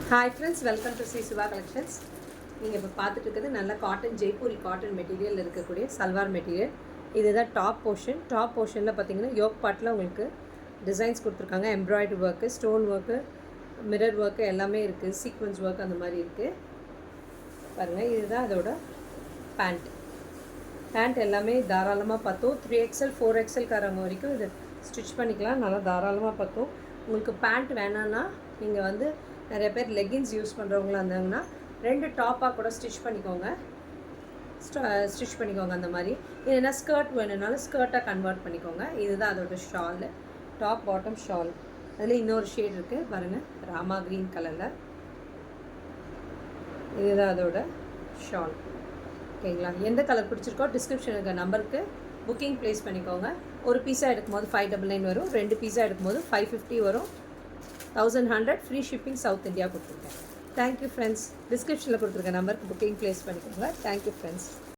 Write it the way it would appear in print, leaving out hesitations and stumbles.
Hi friends, welcome to Sri Siva collections. நீங்கள் இப்போ பார்த்துட்டு இருக்கிறது நல்ல காட்டன் ஜெய்ப்பூரி காட்டன் மெட்டீரியல் இருக்கக்கூடிய சல்வார் மெட்டீரியல். இதுதான் டாப் போர்ஷனில் பார்த்தீங்கன்னா யோக் பார்ட்டில் உங்களுக்கு டிசைன்ஸ் கொடுத்துருக்காங்க. Embroidery work, stone work, mirror work எல்லாமே இருக்குது. சீக்வன்ஸ் ஒர்க் அந்த மாதிரி இருக்குது பாருங்கள். இதுதான் அதோட பேண்ட் எல்லாமே தாராளமாக பார்த்தோம். 3XL 4XL காரங்க வரைக்கும் இது ஸ்டிச் பண்ணிக்கலாம். நல்லா தாராளமாக பார்த்தோம். உங்களுக்கு பேண்ட் வேணான்னா நீங்கள் வந்து நிறைய பேர் லெகின்ஸ் யூஸ் பண்ணுறவங்களா இருந்தாங்கன்னா 2 டாப்பாக கூட ஸ்டிச் பண்ணிக்கோங்க அந்த மாதிரி. இல்லைன்னா ஸ்கர்ட் வேணும்னாலும் ஸ்கர்ட்டாக கன்வெர்ட் பண்ணிக்கோங்க. இதுதான் அதோட ஷாலு, டாப் பாட்டம் ஷால். அதில் இன்னொரு ஷேட் இருக்குது பாருங்கள், ராமா க்ரீன் கலரில். இதுதான் அதோட ஷால். ஓகேங்களா? எந்த கலர் பிடிச்சிருக்கோ டிஸ்கிரிப்ஷன் இருக்க நம்பருக்கு புக்கிங் ப்ளேஸ் பண்ணிக்கோங்க. ஒரு பீஸாக எடுக்கும்போது 599 வரும், 2 பீஸாக எடுக்கும்போது 550 வரும். 1100 ஃப்ரீ ஷிப்பிங் சவுத் இந்தியா கொடுத்துருக்கேன். Thank you friends. டிஸ்கிரிப்ஷனில் கொடுத்துருக்க நம்பருக்கு புக்கிங் ப்ளேஸ் பண்ணிக்கோங்க. Thank you friends.